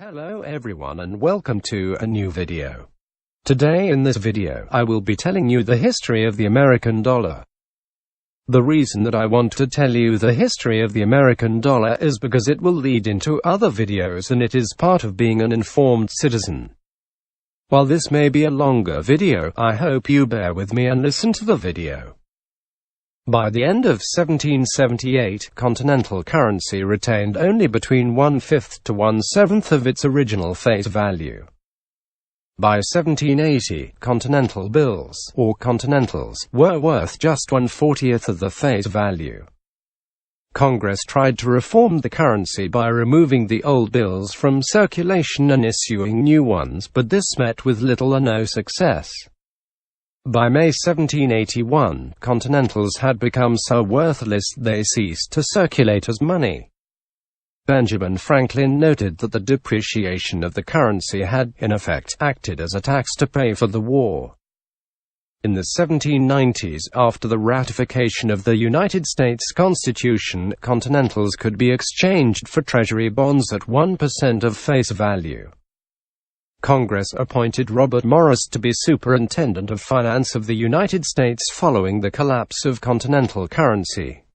Hello everyone and welcome to a new video. Today in this video, I will be telling you the history of the American dollar. The reason that I want to tell you the history of the American dollar is because it will lead into other videos and it is part of being an informed citizen. While this may be a longer video, I hope you bear with me and listen to the video. By the end of 1778, continental currency retained only between 1/5 to 1/7 of its original face value. By 1780, continental bills, or continentals, were worth just 1/40th of the face value. Congress tried to reform the currency by removing the old bills from circulation and issuing new ones, but this met with little or no success. By May 1781, continentals had become so worthless they ceased to circulate as money. Benjamin Franklin noted that the depreciation of the currency had, in effect, acted as a tax to pay for the war. In the 1790s, after the ratification of the United States Constitution, continentals could be exchanged for Treasury bonds at 1% of face value. Congress appointed Robert Morris to be Superintendent of Finance of the United States following the collapse of continental currency.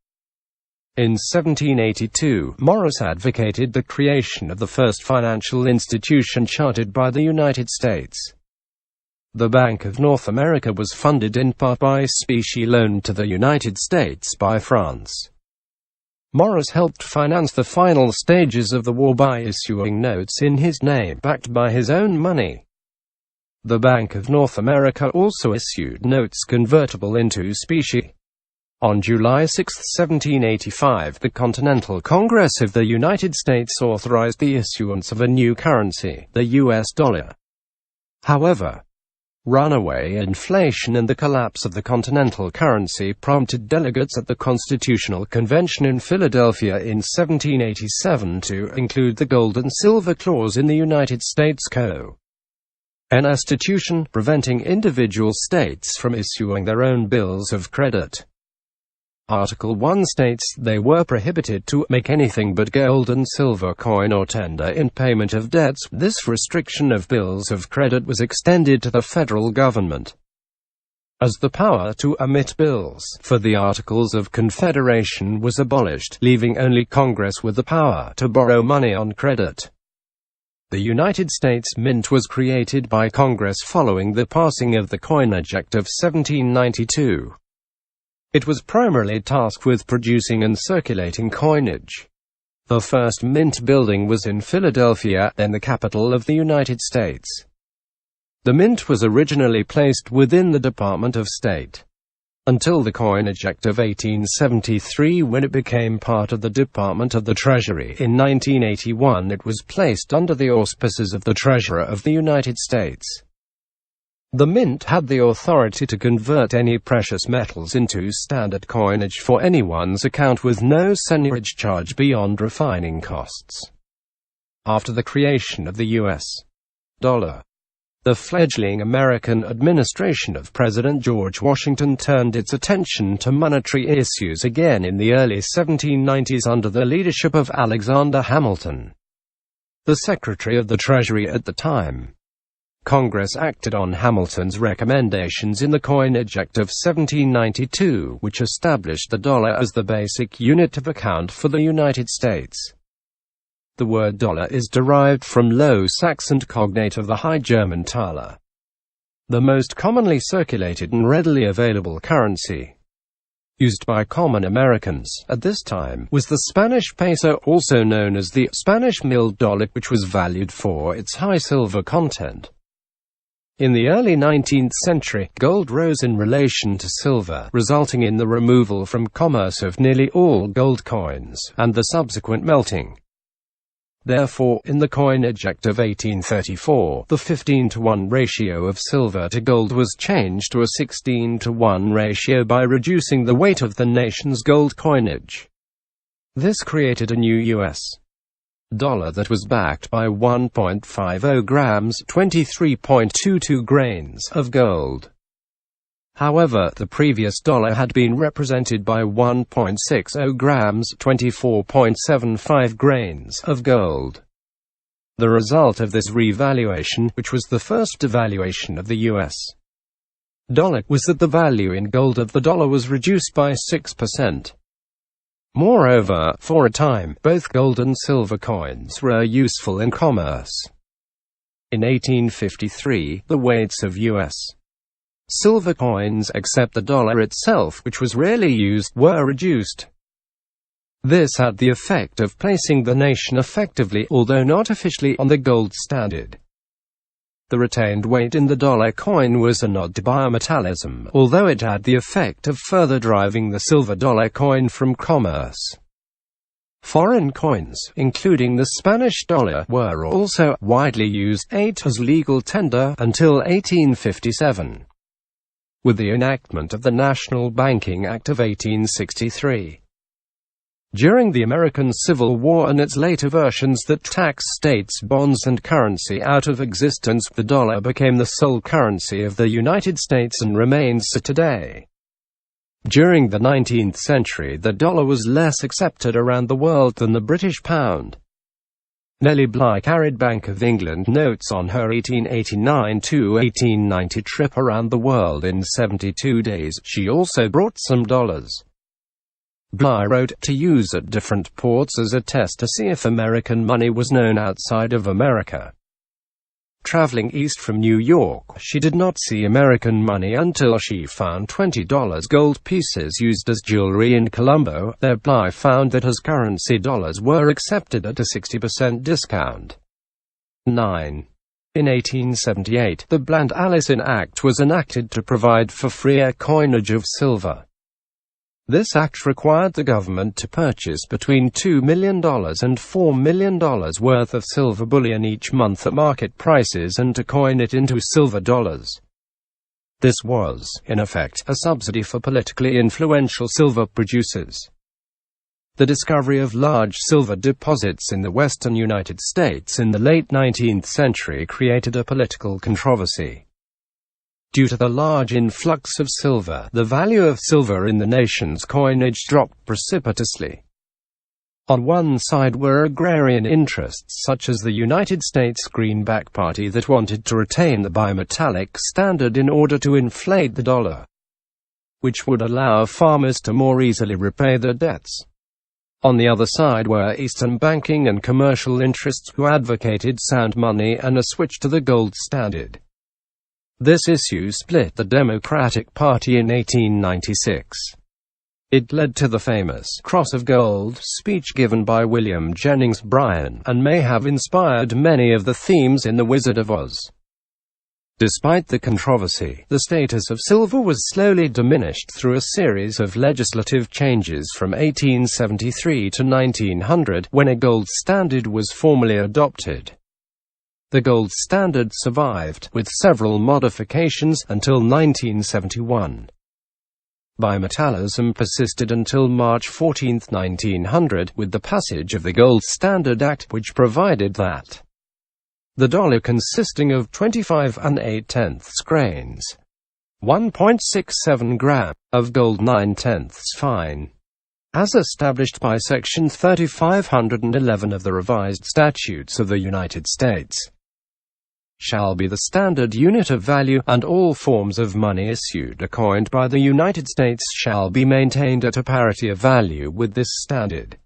In 1782, Morris advocated the creation of the first financial institution chartered by the United States. The Bank of North America was funded in part by specie loan to the United States by France. Morris helped finance the final stages of the war by issuing notes in his name, backed by his own money. The Bank of North America also issued notes convertible into specie. On July 6, 1785, the Continental Congress of the United States authorized the issuance of a new currency, the U.S. dollar. However, runaway inflation and the collapse of the continental currency prompted delegates at the Constitutional Convention in Philadelphia in 1787 to include the gold and silver clause in the United States Constitution, preventing individual states from issuing their own bills of credit. Article 1 states they were prohibited to make anything but gold and silver coin or tender in payment of debts. This restriction of bills of credit was extended to the federal government, as the power to emit bills for the Articles of Confederation was abolished, leaving only Congress with the power to borrow money on credit. The United States Mint was created by Congress following the passing of the Coinage Act of 1792. It was primarily tasked with producing and circulating coinage. The first mint building was in Philadelphia, then the capital of the United States. The mint was originally placed within the Department of State, until the Coinage Act of 1873, when it became part of the Department of the Treasury. In 1981 it was placed under the auspices of the Treasurer of the United States. The mint had the authority to convert any precious metals into standard coinage for anyone's account with no seigniorage charge beyond refining costs. After the creation of the U.S. dollar, the fledgling American administration of President George Washington turned its attention to monetary issues again in the early 1790s under the leadership of Alexander Hamilton, the Secretary of the Treasury at the time. Congress acted on Hamilton's recommendations in the Coinage Act of 1792, which established the dollar as the basic unit of account for the United States. The word dollar is derived from Low Saxon cognate of the High German Thaler. The most commonly circulated and readily available currency used by common Americans at this time was the Spanish peso, also known as the Spanish milled dollar, which was valued for its high silver content. In the early 19th century, gold rose in relation to silver, resulting in the removal from commerce of nearly all gold coins, and the subsequent melting. Therefore, in the Coinage Act of 1834, the 15-to-1 ratio of silver to gold was changed to a 16-to-1 ratio by reducing the weight of the nation's gold coinage. This created a new U.S. dollar that was backed by 1.50 grams, 23.22 grains, of gold. However, the previous dollar had been represented by 1.60 grams, 24.75 grains, of gold. The result of this revaluation, which was the first devaluation of the U.S. dollar, was that the value in gold of the dollar was reduced by 6%. Moreover, for a time, both gold and silver coins were useful in commerce. In 1853, the weights of U.S. silver coins, except the dollar itself, which was rarely used, were reduced. This had the effect of placing the nation effectively, although not officially, on the gold standard. The retained weight in the dollar coin was a nod to bimetallism, although it had the effect of further driving the silver dollar coin from commerce. Foreign coins, including the Spanish dollar, were also widely used as legal tender until 1857, with the enactment of the National Banking Act of 1863. During the American Civil War and its later versions that taxed states' bonds and currency out of existence, the dollar became the sole currency of the United States and remains so today. During the 19th century, the dollar was less accepted around the world than the British pound. Nellie Bly carried Bank of England notes on her 1889–1890 trip around the world in 72 days. She also brought some dollars. Bly wrote, to use at different ports as a test to see if American money was known outside of America. Traveling east from New York, she did not see American money until she found $20 gold pieces used as jewelry in Colombo. There Bly found that as currency dollars were accepted at a 60% discount. 9. In 1878, the Bland-Allison Act was enacted to provide for freer coinage of silver. This act required the government to purchase between $2 million and $4 million worth of silver bullion each month at market prices and to coin it into silver dollars. This was, in effect, a subsidy for politically influential silver producers. The discovery of large silver deposits in the western United States in the late 19th century created a political controversy. Due to the large influx of silver, the value of silver in the nation's coinage dropped precipitously. On one side were agrarian interests such as the United States Greenback Party that wanted to retain the bimetallic standard in order to inflate the dollar, which would allow farmers to more easily repay their debts. On the other side were Eastern banking and commercial interests who advocated sound money and a switch to the gold standard. This issue split the Democratic Party in 1896. It led to the famous Cross of Gold speech given by William Jennings Bryan, and may have inspired many of the themes in The Wizard of Oz. Despite the controversy, the status of silver was slowly diminished through a series of legislative changes from 1873 to 1900, when a gold standard was formally adopted. The gold standard survived, with several modifications, until 1971. Bimetallism persisted until March 14, 1900, with the passage of the Gold Standard Act, which provided that the dollar consisting of 25 8/10 grains, 1.67 gram, of gold 9/10 fine, as established by Section 3511 of the Revised Statutes of the United States, shall be the standard unit of value, and all forms of money issued or coined by the United States shall be maintained at a parity of value with this standard.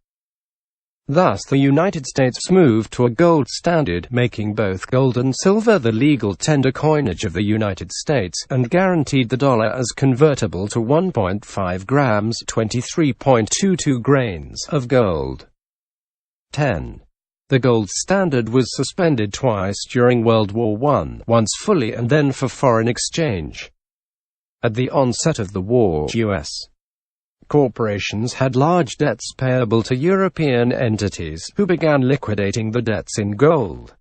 Thus the United States moved to a gold standard, making both gold and silver the legal tender coinage of the United States, and guaranteed the dollar as convertible to 1.5 grams, 23.22 grains, of gold. 10. The gold standard was suspended twice during World War I, once fully and then for foreign exchange. At the onset of the war, U.S. corporations had large debts payable to European entities, who began liquidating the debts in gold.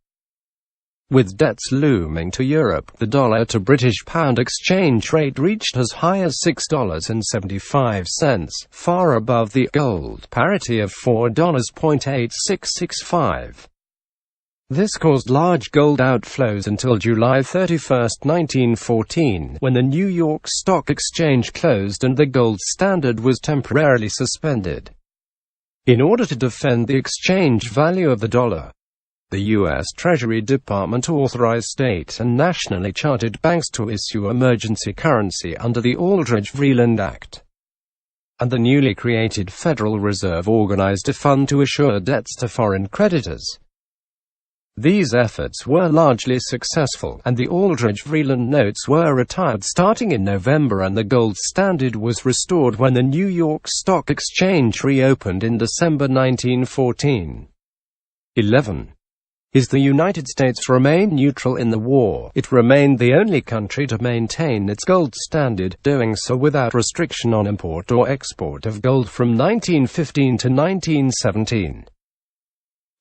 With debts looming to Europe, the dollar to British pound exchange rate reached as high as $6.75, far above the gold parity of $4.8665. This caused large gold outflows until July 31, 1914, when the New York Stock Exchange closed and the gold standard was temporarily suspended. In order to defend the exchange value of the dollar, The U.S. Treasury Department authorized state and nationally chartered banks to issue emergency currency under the Aldrich-Vreeland Act. And the newly created Federal Reserve organized a fund to assure debts to foreign creditors. These efforts were largely successful, and the Aldrich-Vreeland notes were retired starting in November, and the gold standard was restored when the New York Stock Exchange reopened in December 1914. 11. Is the United States remained neutral in the war? It remained the only country to maintain its gold standard, doing so without restriction on import or export of gold from 1915 to 1917.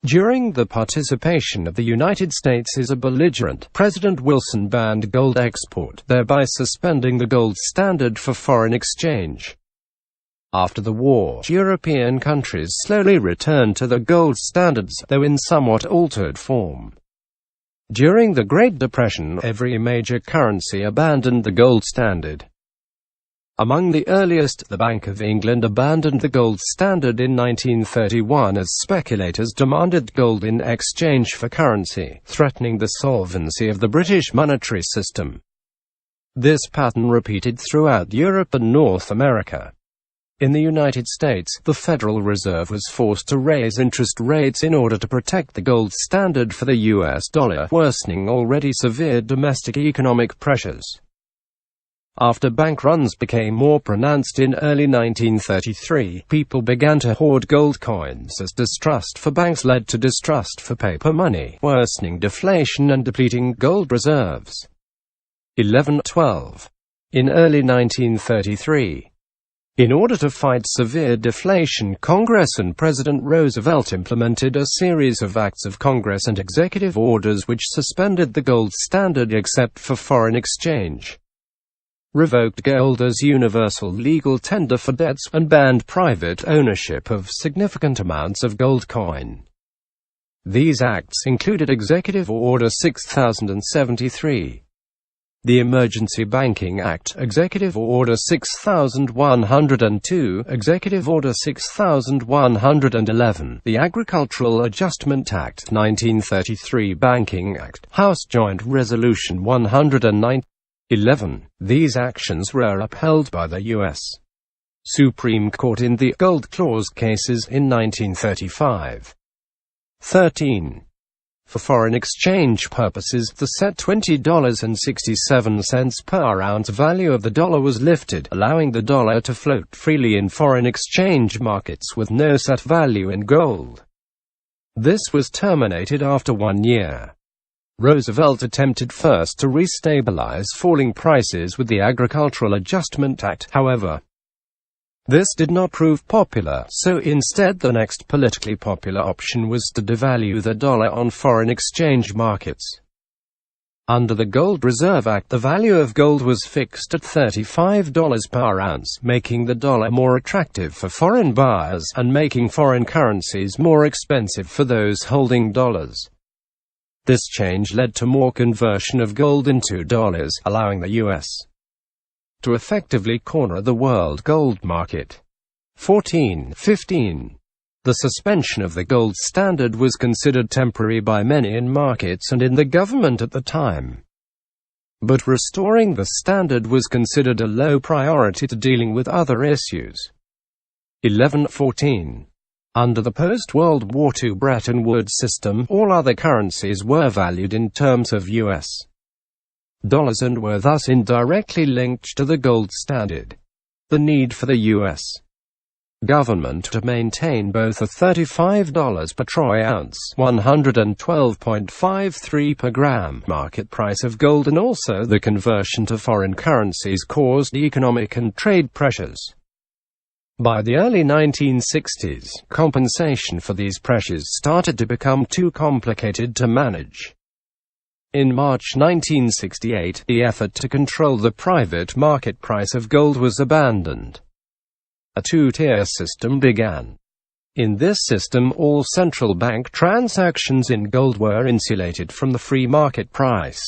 During the participation of the United States as a belligerent, President Wilson banned gold export, thereby suspending the gold standard for foreign exchange. After the war, European countries slowly returned to the gold standards, though in somewhat altered form. During the Great Depression, every major currency abandoned the gold standard. Among the earliest, the Bank of England abandoned the gold standard in 1931 as speculators demanded gold in exchange for currency, threatening the solvency of the British monetary system. This pattern repeated throughout Europe and North America. In the United States, the Federal Reserve was forced to raise interest rates in order to protect the gold standard for the U.S. dollar, worsening already severe domestic economic pressures. After bank runs became more pronounced in early 1933, people began to hoard gold coins as distrust for banks led to distrust for paper money, worsening deflation and depleting gold reserves. 11-12. In early 1933, in order to fight severe deflation, Congress and President Roosevelt implemented a series of acts of Congress and executive orders which suspended the gold standard except for foreign exchange, revoked gold as universal legal tender for debts, and banned private ownership of significant amounts of gold coin. These acts included Executive Order 6073, the Emergency Banking Act, Executive Order 6102, Executive Order 6111, the Agricultural Adjustment Act, 1933 Banking Act, House Joint Resolution 109. 11. These actions were upheld by the U.S. Supreme Court in the Gold Clause cases in 1935. 13. For foreign exchange purposes, the set $20.67 per ounce value of the dollar was lifted, allowing the dollar to float freely in foreign exchange markets with no set value in gold. This was terminated after 1 year. Roosevelt attempted first to restabilize falling prices with the Agricultural Adjustment Act, however. This did not prove popular, so instead the next politically popular option was to devalue the dollar on foreign exchange markets. Under the Gold Reserve Act, the value of gold was fixed at $35 per ounce, making the dollar more attractive for foreign buyers, and making foreign currencies more expensive for those holding dollars. This change led to more conversion of gold into dollars, allowing the U.S. to effectively corner the world gold market. 14-15. The suspension of the gold standard was considered temporary by many in markets and in the government at the time. But restoring the standard was considered a low priority to dealing with other issues. 11-14. Under the post-World War II Bretton Woods system, all other currencies were valued in terms of U.S. dollars and were thus indirectly linked to the gold standard. The need for the U.S. government to maintain both a $35 per troy ounce (112.53 per gram) market price of gold and also the conversion to foreign currencies caused economic and trade pressures. By the early 1960s, compensation for these pressures started to become too complicated to manage. In March 1968, the effort to control the private market price of gold was abandoned. A two-tier system began. In this system, all central bank transactions in gold were insulated from the free market price.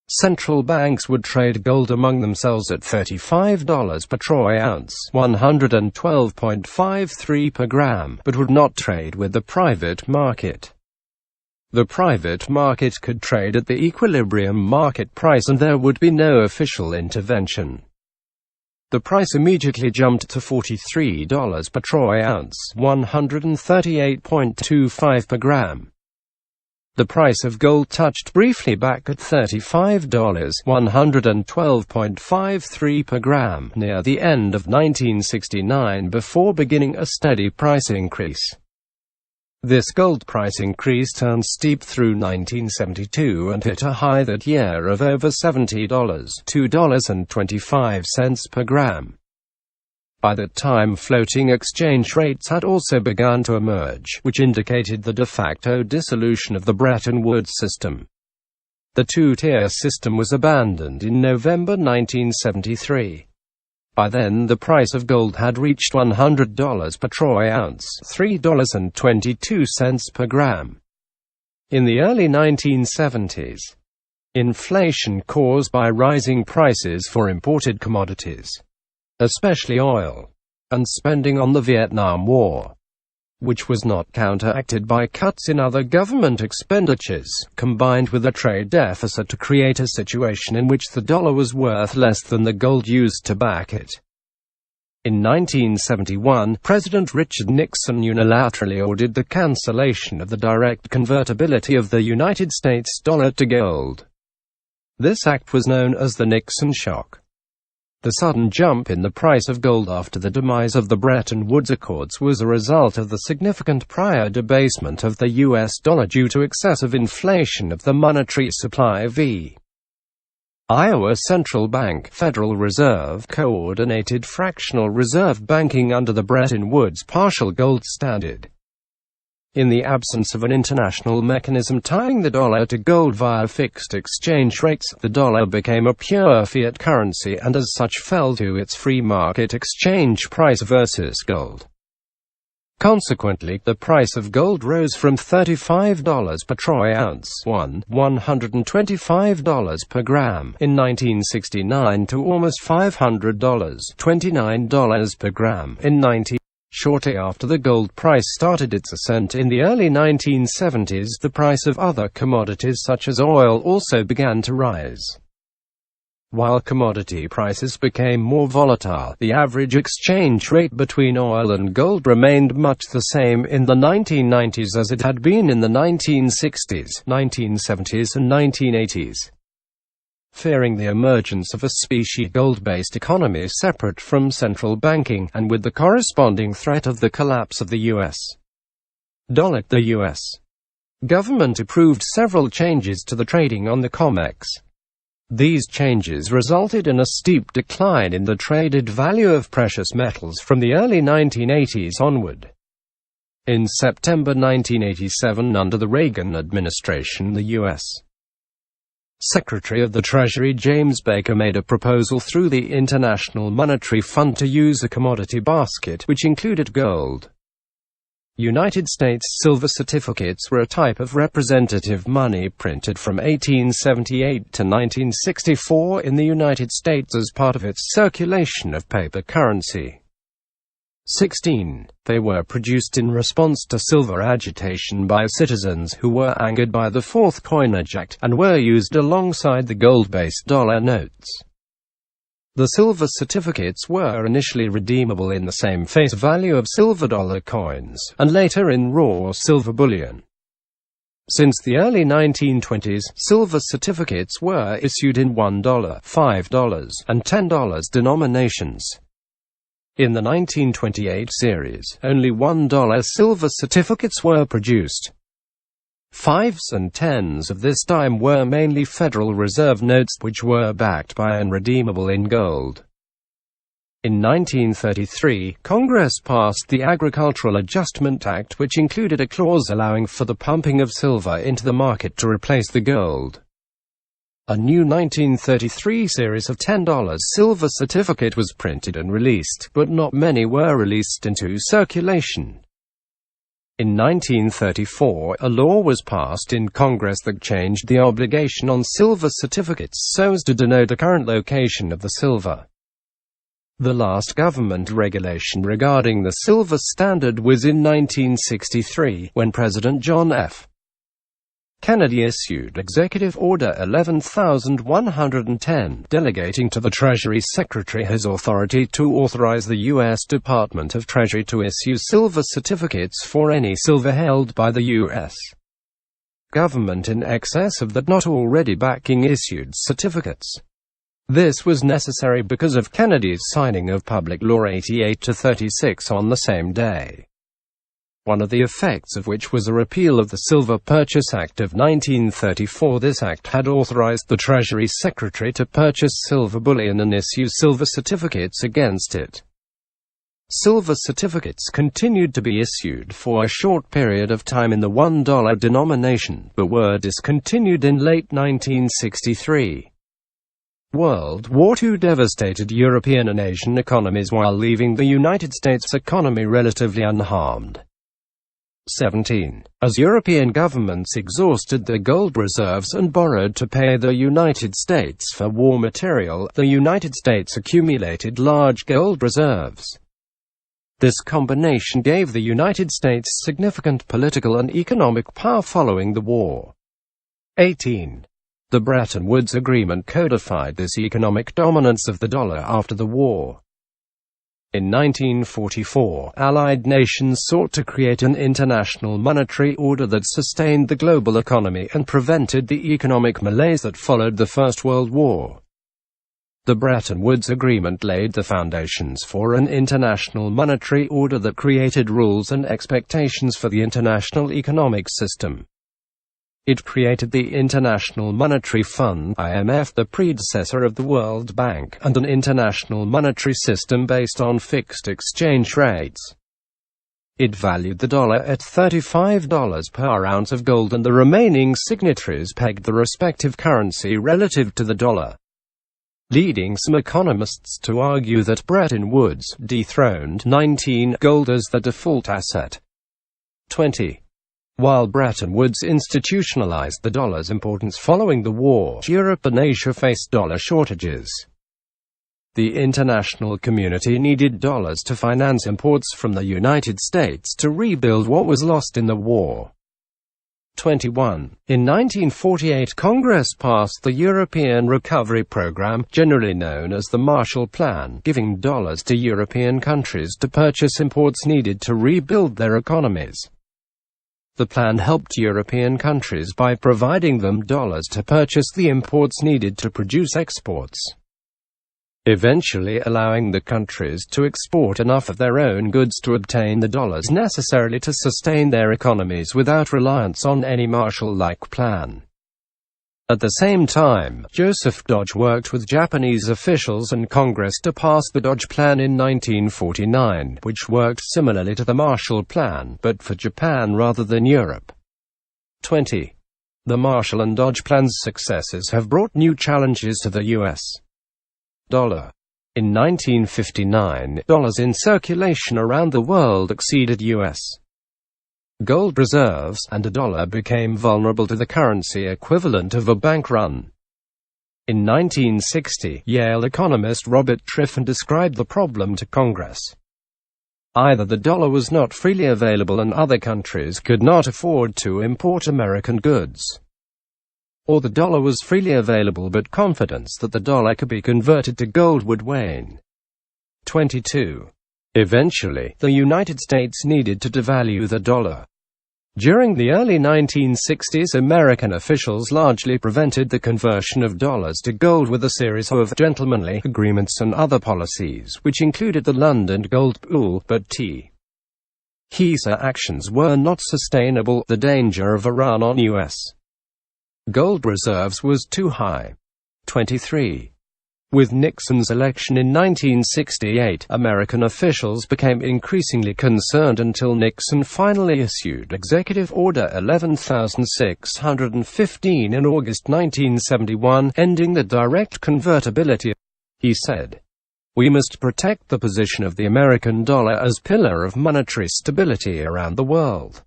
Central banks would trade gold among themselves at $35 per troy ounce (112.53 per gram), but would not trade with the private market. The private market could trade at the equilibrium market price and there would be no official intervention. The price immediately jumped to $43 per troy ounce, $138.25 per gram. The price of gold touched briefly back at $35, $112.53 per gram, near the end of 1969 before beginning a steady price increase. This gold price increase turned steep through 1972 and hit a high that year of over $70, $2.25 per gram. By that time, floating exchange rates had also begun to emerge, which indicated the de facto dissolution of the Bretton Woods system. The two-tier system was abandoned in November 1973. By then, the price of gold had reached $100 per troy ounce, $3.22 per gram. In the early 1970s, inflation caused by rising prices for imported commodities, especially oil, and spending on the Vietnam War, which was not counteracted by cuts in other government expenditures, combined with a trade deficit to create a situation in which the dollar was worth less than the gold used to back it. In 1971, President Richard Nixon unilaterally ordered the cancellation of the direct convertibility of the United States dollar to gold. This act was known as the Nixon Shock. The sudden jump in the price of gold after the demise of the Bretton Woods Accords was a result of the significant prior debasement of the U.S. dollar due to excessive inflation of the monetary supply. Iowa Central Bank Federal Reserve coordinated fractional reserve banking under the Bretton Woods partial gold standard. In the absence of an international mechanism tying the dollar to gold via fixed exchange rates, the dollar became a pure fiat currency and as such fell to its free market exchange price versus gold. Consequently, the price of gold rose from $35 per troy ounce, $125 per gram, in 1969 to almost $500, $29 per gram, in 1970. Shortly after the gold price started its ascent in the early 1970s, the price of other commodities such as oil also began to rise. While commodity prices became more volatile, the average exchange rate between oil and gold remained much the same in the 1990s as it had been in the 1960s, 1970s and 1980s. Fearing the emergence of a specie gold-based economy separate from central banking, and with the corresponding threat of the collapse of the U.S. dollar, the U.S. government approved several changes to the trading on the COMEX. These changes resulted in a steep decline in the traded value of precious metals from the early 1980s onward. In September 1987, under the Reagan administration, the U.S. Secretary of the Treasury James Baker made a proposal through the International Monetary Fund to use a commodity basket, which included gold. United States silver certificates were a type of representative money printed from 1878 to 1964 in the United States as part of its circulation of paper currency. 16. They were produced in response to silver agitation by citizens who were angered by the Fourth Coinage Act, and were used alongside the gold-based dollar notes. The silver certificates were initially redeemable in the same face value of silver dollar coins, and later in raw silver bullion. Since the early 1920s, silver certificates were issued in $1, $5, and $10 denominations. In the 1928 series, only $1 silver certificates were produced. 5s and 10s of this time were mainly Federal Reserve notes, which were backed by and redeemable in gold. In 1933, Congress passed the Agricultural Adjustment Act, which included a clause allowing for the pumping of silver into the market to replace the gold. A new 1933 series of $10 silver certificate was printed and released, but not many were released into circulation. In 1934, a law was passed in Congress that changed the obligation on silver certificates so as to denote the current location of the silver. The last government regulation regarding the silver standard was in 1963, when President John F. Kennedy issued Executive Order 11,110, delegating to the Treasury Secretary his authority to authorize the U.S. Department of Treasury to issue silver certificates for any silver held by the U.S. government in excess of that not already backing issued certificates. This was necessary because of Kennedy's signing of Public Law 88-36 on the same day, one of the effects of which was a repeal of the Silver Purchase Act of 1934. This act had authorized the Treasury Secretary to purchase silver bullion and issue silver certificates against it. Silver certificates continued to be issued for a short period of time in the $1 denomination, but were discontinued in late 1963. World War II devastated European and Asian economies while leaving the United States economy relatively unharmed. 17. As European governments exhausted their gold reserves and borrowed to pay the United States for war material, the United States accumulated large gold reserves. This combination gave the United States significant political and economic power following the war. 18. The Bretton Woods Agreement codified this economic dominance of the dollar after the war. In 1944, Allied nations sought to create an international monetary order that sustained the global economy and prevented the economic malaise that followed the First World War. The Bretton Woods Agreement laid the foundations for an international monetary order that created rules and expectations for the international economic system. It created the International Monetary Fund (IMF), the predecessor of the World Bank, and an international monetary system based on fixed exchange rates. It valued the dollar at $35 per ounce of gold, and the remaining signatories pegged the respective currency relative to the dollar, leading some economists to argue that Bretton Woods dethroned gold as the default asset. 20. While Bretton Woods institutionalized the dollar's importance following the war, Europe and Asia faced dollar shortages. The international community needed dollars to finance imports from the United States to rebuild what was lost in the war. 21. In 1948, Congress passed the European Recovery Program, generally known as the Marshall Plan, giving dollars to European countries to purchase imports needed to rebuild their economies. The plan helped European countries by providing them dollars to purchase the imports needed to produce exports, eventually allowing the countries to export enough of their own goods to obtain the dollars necessarily to sustain their economies without reliance on any Marshall-like plan. At the same time, Joseph Dodge worked with Japanese officials and Congress to pass the Dodge Plan in 1949, which worked similarly to the Marshall Plan, but for Japan rather than Europe. 20. The Marshall and Dodge Plan's successes have brought new challenges to the U.S. dollar. In 1959, dollars in circulation around the world exceeded U.S. gold reserves, and a dollar became vulnerable to the currency equivalent of a bank run. In 1960, Yale economist Robert Triffin described the problem to Congress. Either the dollar was not freely available and other countries could not afford to import American goods, or the dollar was freely available but confidence that the dollar could be converted to gold would wane. 22. Eventually, the United States needed to devalue the dollar. During the early 1960s, American officials largely prevented the conversion of dollars to gold with a series of gentlemanly agreements and other policies, which included the London Gold Pool, but These actions were not sustainable. The danger of a run on U.S. gold reserves was too high. 23. With Nixon's election in 1968, American officials became increasingly concerned until Nixon finally issued Executive Order 11,615 in August 1971, ending the direct convertibility. He said, "We must protect the position of the American dollar as pillar of monetary stability around the world.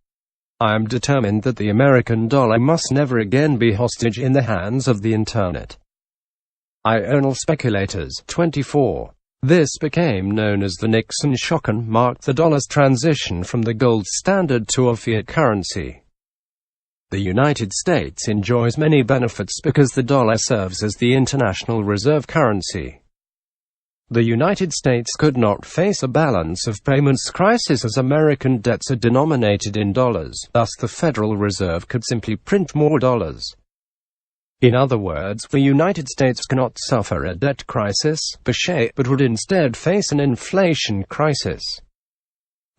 I am determined that the American dollar must never again be hostage in the hands of the Internet. Ional speculators." 24. This became known as the Nixon shock and marked the dollar's transition from the gold standard to a fiat currency. The United States enjoys many benefits because the dollar serves as the international reserve currency. The United States could not face a balance of payments crisis as American debts are denominated in dollars, thus the Federal Reserve could simply print more dollars. In other words, the United States cannot suffer a debt crisis, per se, but would instead face an inflation crisis.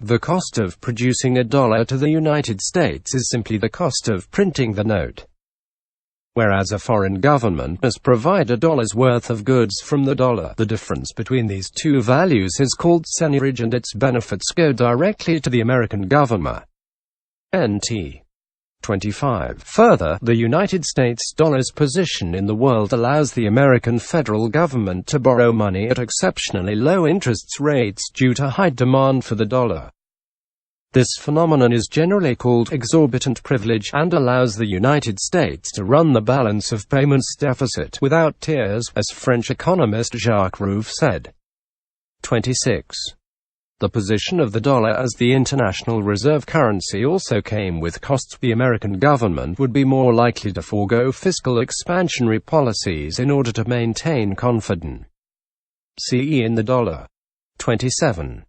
The cost of producing a dollar to the United States is simply the cost of printing the note. Whereas a foreign government must provide a dollar's worth of goods from the dollar. The difference between these two values is called seigniorage, and its benefits go directly to the American government. Nt. 25. Further, the United States dollar's position in the world allows the American federal government to borrow money at exceptionally low interest rates due to high demand for the dollar. This phenomenon is generally called exorbitant privilege and allows the United States to run the balance of payments deficit without tears, as French economist Jacques Rouve said. 26. The position of the dollar as the international reserve currency also came with costs. The American government would be more likely to forego fiscal expansionary policies in order to maintain confidence in the dollar. 27.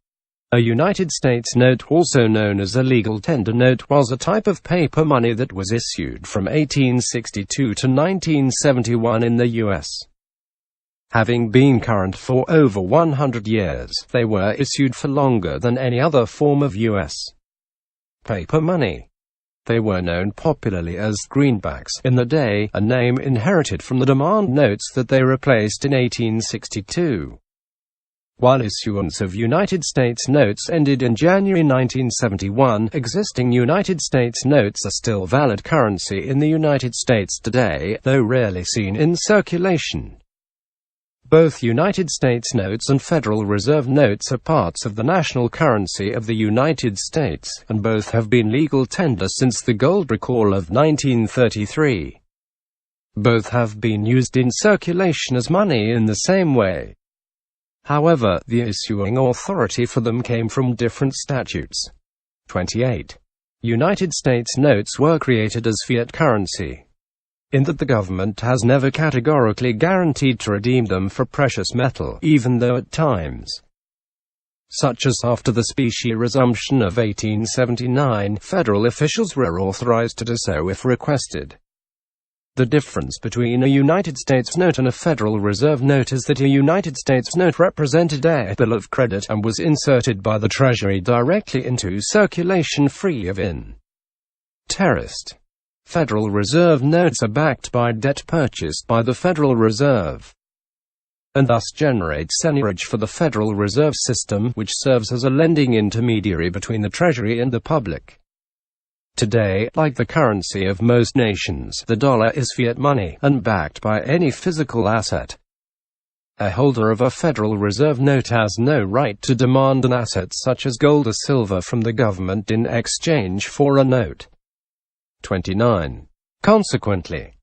A United States note, also known as a legal tender note, was a type of paper money that was issued from 1862 to 1971 in the U.S. Having been current for over 100 years, they were issued for longer than any other form of U.S. paper money. They were known popularly as greenbacks in the day, a name inherited from the demand notes that they replaced in 1862. While issuance of United States notes ended in January 1971, existing United States notes are still valid currency in the United States today, though rarely seen in circulation. Both United States notes and Federal Reserve notes are parts of the national currency of the United States, and both have been legal tender since the gold recall of 1933. Both have been used in circulation as money in the same way. However, the issuing authority for them came from different statutes. 28. United States notes were created as fiat currency, in that the government has never categorically guaranteed to redeem them for precious metal, even though at times, such as after the specie resumption of 1879, federal officials were authorized to do so if requested. The difference between a United States note and a Federal Reserve note is that a United States note represented a bill of credit and was inserted by the Treasury directly into circulation free of interest. Federal Reserve notes are backed by debt purchased by the Federal Reserve, and thus generate seigniorage for the Federal Reserve System, which serves as a lending intermediary between the Treasury and the public. Today, like the currency of most nations, the dollar is fiat money, and backed by any physical asset. A holder of a Federal Reserve note has no right to demand an asset such as gold or silver from the government in exchange for a note. 29. Consequently,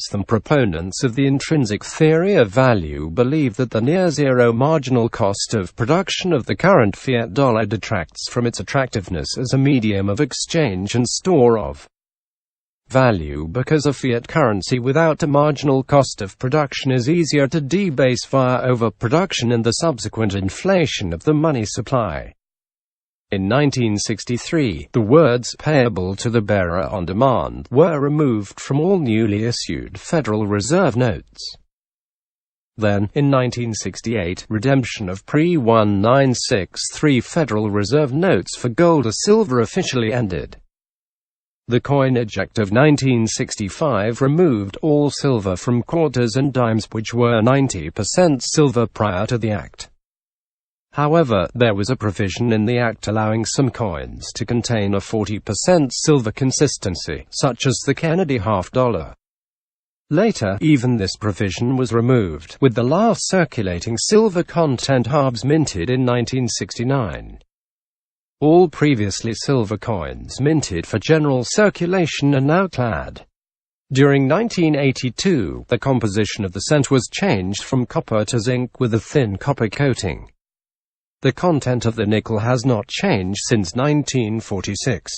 some proponents of the intrinsic theory of value believe that the near-zero marginal cost of production of the current fiat dollar detracts from its attractiveness as a medium of exchange and store of value, because a fiat currency without a marginal cost of production is easier to debase via overproduction and the subsequent inflation of the money supply. In 1963, the words "payable to the bearer on demand" were removed from all newly issued Federal Reserve notes. Then, in 1968, redemption of pre-1963 Federal Reserve notes for gold or silver officially ended. The Coinage Act of 1965 removed all silver from quarters and dimes, which were 90% silver prior to the act. However, there was a provision in the Act allowing some coins to contain a 40% silver consistency, such as the Kennedy half-dollar. Later, even this provision was removed, with the last circulating silver content halves minted in 1969. All previously silver coins minted for general circulation are now clad. During 1982, the composition of the cent was changed from copper to zinc with a thin copper coating. The content of the nickel has not changed since 1946.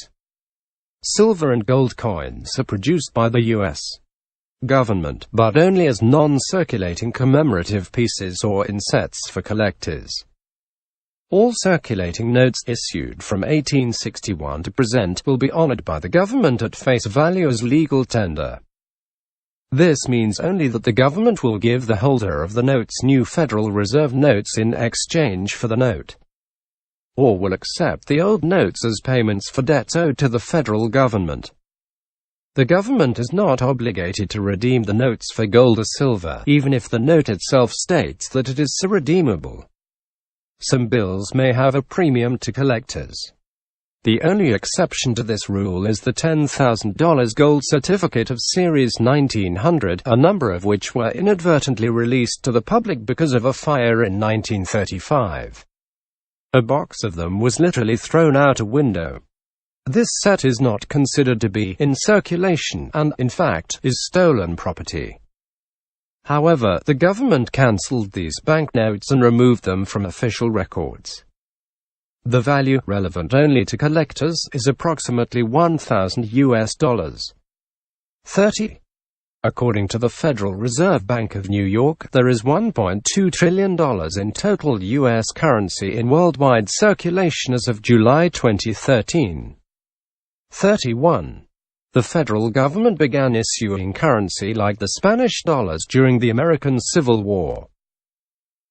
Silver and gold coins are produced by the U.S. government, but only as non-circulating commemorative pieces or in sets for collectors. All circulating notes issued from 1861 to present will be honored by the government at face value as legal tender. This means only that the government will give the holder of the notes new Federal Reserve notes in exchange for the note, or will accept the old notes as payments for debts owed to the federal government. The government is not obligated to redeem the notes for gold or silver, even if the note itself states that it is so redeemable. Some bills may have a premium to collectors. The only exception to this rule is the $10,000 gold certificate of Series 1900, a number of which were inadvertently released to the public because of a fire in 1935. A box of them was literally thrown out a window. This set is not considered to be in circulation and, in fact, is stolen property. However, the government cancelled these banknotes and removed them from official records. The value, relevant only to collectors, is approximately $1,000 $30. According to the Federal Reserve Bank of New York, there is $1.2 trillion in total U.S. currency in worldwide circulation as of July 2013. 31. The federal government began issuing currency like the Spanish dollars during the American Civil War.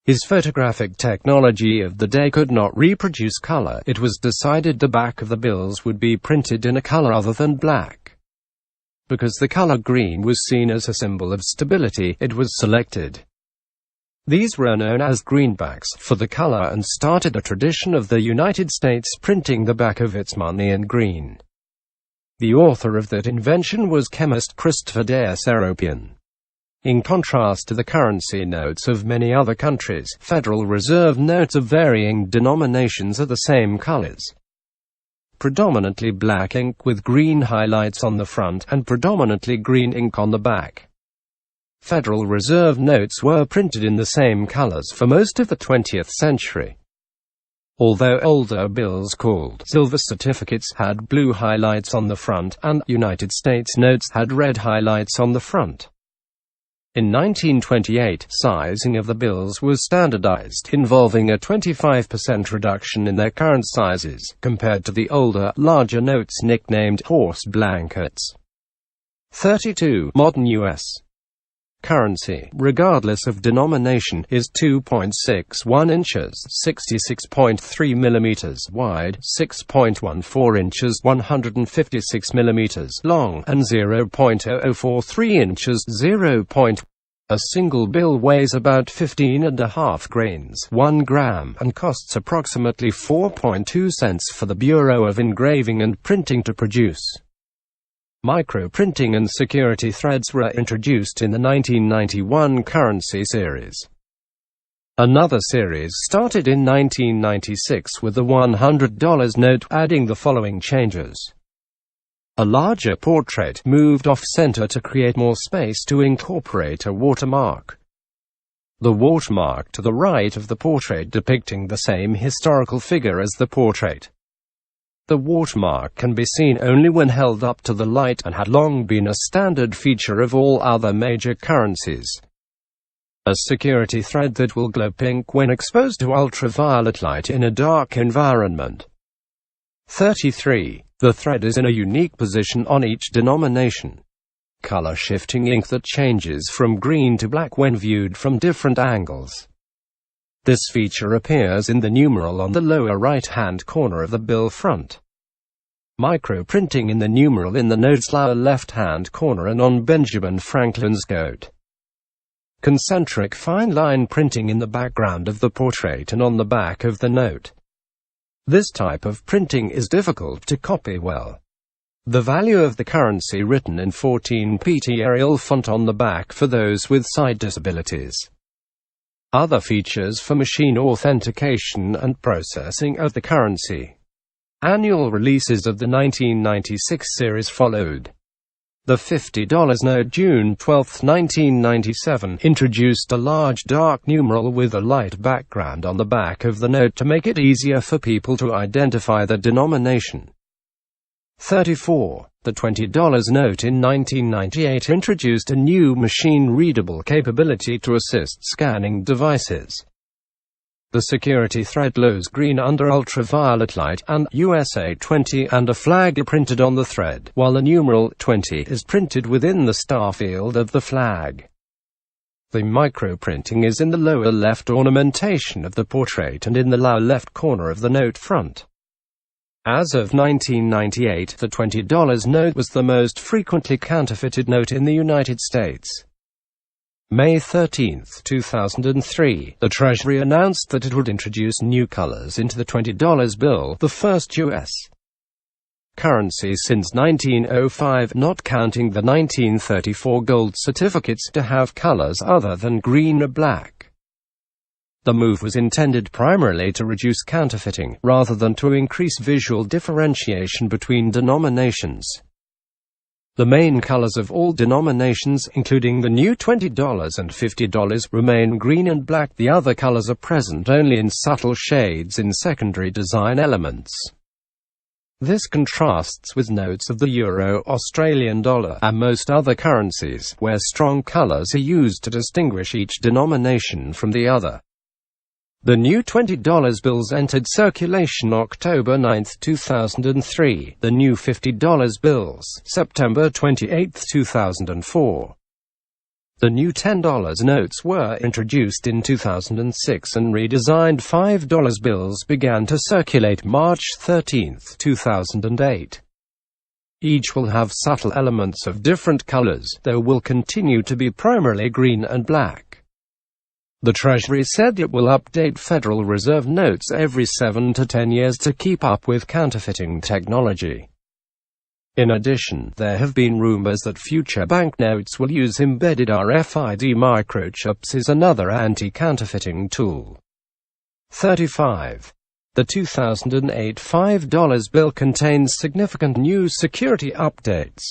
His photographic technology of the day could not reproduce color. It was decided the back of the bills would be printed in a color other than black. Because the color green was seen as a symbol of stability, it was selected. These were known as greenbacks for the color and started a tradition of the United States printing the back of its money in green. The author of that invention was chemist Christopher de Seropian. In contrast to the currency notes of many other countries, Federal Reserve notes of varying denominations are the same colors. Predominantly black ink with green highlights on the front, and predominantly green ink on the back. Federal Reserve notes were printed in the same colors for most of the 20th century. Although older bills called silver certificates had blue highlights on the front, and United States notes had red highlights on the front. In 1928, sizing of the bills was standardized, involving a 25% reduction in their current sizes, compared to the older, larger notes nicknamed horse blankets. 32. Modern U.S. currency, regardless of denomination, is 2.61 inches (66.3 millimeters) wide, 6.14 inches (156 millimeters) long, and 0.0043 inches (0. A single bill weighs about 15.5 grains, 1 gram, and costs approximately 4.2 cents for the Bureau of Engraving and Printing to produce. Microprinting and security threads were introduced in the 1991 currency series. Another series started in 1996 with the $100 note, adding the following changes. A larger portrait moved off-center to create more space to incorporate a watermark. The watermark to the right of the portrait depicting the same historical figure as the portrait. The watermark can be seen only when held up to the light and had long been a standard feature of all other major currencies. A security thread that will glow pink when exposed to ultraviolet light in a dark environment. 33. The thread is in a unique position on each denomination. Color-shifting ink that changes from green to black when viewed from different angles. This feature appears in the numeral on the lower right-hand corner of the bill front. Microprinting in the numeral in the note's lower left-hand corner and on Benjamin Franklin's coat. Concentric fine-line printing in the background of the portrait and on the back of the note. This type of printing is difficult to copy well. The value of the currency written in 14 pt Arial font on the back for those with sight disabilities. Other features for machine authentication and processing of the currency. Annual releases of the 1996 series followed. The $50 note June 12, 1997, introduced a large dark numeral with a light background on the back of the note to make it easier for people to identify the denomination. 34. The $20 note in 1998 introduced a new machine-readable capability to assist scanning devices. The security thread glows green under ultraviolet light, and USA 20 and a flag are printed on the thread, while the numeral 20 is printed within the star field of the flag. The microprinting is in the lower left ornamentation of the portrait and in the lower left corner of the note front. As of 1998, the $20 note was the most frequently counterfeited note in the United States. May 13, 2003, the Treasury announced that it would introduce new colors into the $20 bill, the first U.S. currency since 1905, not counting the 1934 gold certificates, to have colors other than green or black. The move was intended primarily to reduce counterfeiting, rather than to increase visual differentiation between denominations. The main colors of all denominations, including the new $20 and $50, remain green and black. The other colors are present only in subtle shades in secondary design elements. This contrasts with notes of the euro, Australian dollar, and most other currencies, where strong colors are used to distinguish each denomination from the other. The new $20 bills entered circulation October 9, 2003, the new $50 bills, September 28, 2004. The new $10 notes were introduced in 2006 and redesigned $5 bills began to circulate March 13, 2008. Each will have subtle elements of different colors, though will continue to be primarily green and black. The Treasury said it will update Federal Reserve notes every 7 to 10 years to keep up with counterfeiting technology. In addition, there have been rumors that future banknotes will use embedded RFID microchips as another anti-counterfeiting tool. 35. The 2008 $5 bill contains significant new security updates.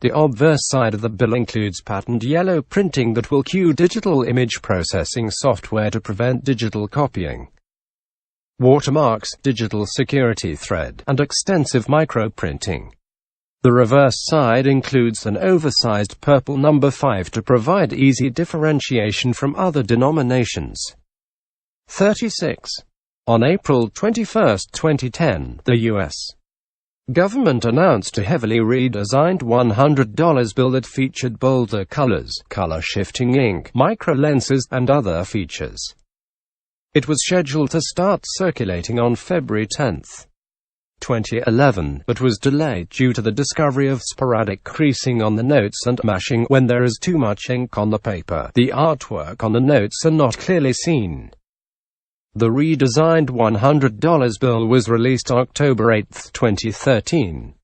The obverse side of the bill includes patterned yellow printing that will cue digital image processing software to prevent digital copying, watermarks, digital security thread, and extensive microprinting. The reverse side includes an oversized purple number 5 to provide easy differentiation from other denominations. 36. On April 21, 2010, the U.S. government announced a heavily redesigned $100 bill that featured bolder colors, color-shifting ink, micro-lenses, and other features. It was scheduled to start circulating on February 10, 2011, but was delayed due to the discovery of sporadic creasing on the notes and mashing when there is too much ink on the paper. The artwork on the notes are not clearly seen. The redesigned $100 bill was released October 8, 2013.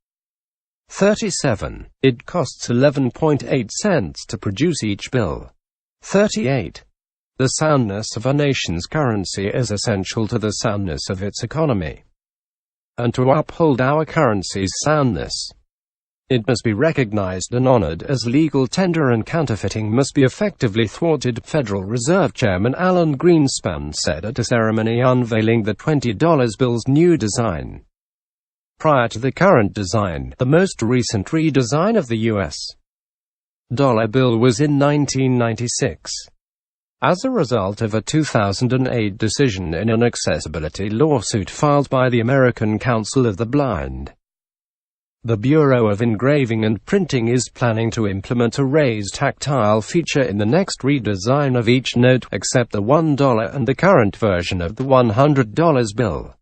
37. It costs 11.8 cents to produce each bill. 38. The soundness of a nation's currency is essential to the soundness of its economy. And to uphold our currency's soundness, it must be recognized and honored as legal tender, and counterfeiting must be effectively thwarted, Federal Reserve Chairman Alan Greenspan said at a ceremony unveiling the $20 bill's new design. Prior to the current design, the most recent redesign of the U.S. dollar bill was in 1996. As a result of a 2008 decision in an accessibility lawsuit filed by the American Council of the Blind, the Bureau of Engraving and Printing is planning to implement a raised tactile feature in the next redesign of each note, except the $1 and the current version of the $100 bill.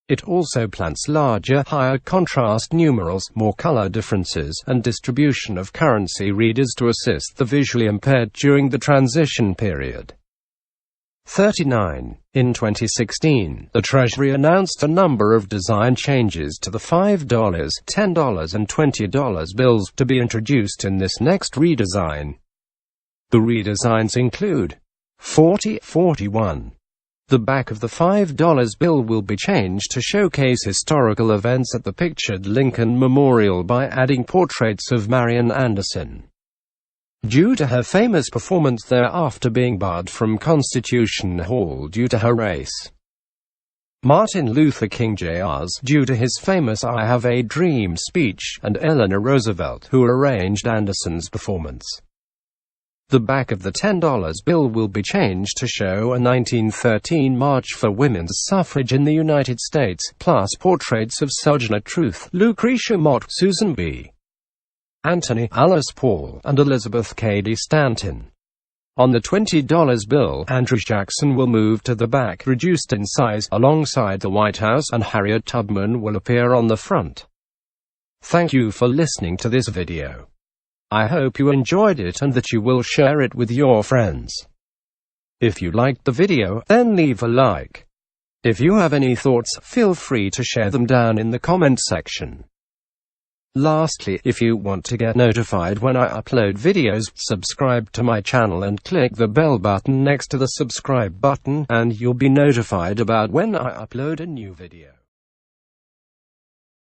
It also plants larger, higher contrast numerals, more color differences, and distribution of currency readers to assist the visually impaired during the transition period. 39. In 2016, the Treasury announced a number of design changes to the $5, $10, and $20 bills to be introduced in this next redesign. The redesigns include 41. The back of the $5 bill will be changed to showcase historical events at the pictured Lincoln Memorial by adding portraits of Marian Anderson, due to her famous performance there after being barred from Constitution Hall due to her race. Martin Luther King Jr.'s due to his famous I Have a Dream speech, and Eleanor Roosevelt, who arranged Anderson's performance. The back of the $10 bill will be changed to show a 1913 March for Women's Suffrage in the United States, plus portraits of Sojourner Truth, Lucretia Mott, Susan B. Anthony, Alice Paul, and Elizabeth Cady Stanton. On the $20 bill, Andrew Jackson will move to the back, reduced in size, alongside the White House, and Harriet Tubman will appear on the front. Thank you for listening to this video. I hope you enjoyed it and that you will share it with your friends. If you liked the video, then leave a like. If you have any thoughts, feel free to share them down in the comment section. Lastly, if you want to get notified when I upload videos, subscribe to my channel and click the bell button next to the subscribe button, and you'll be notified about when I upload a new video.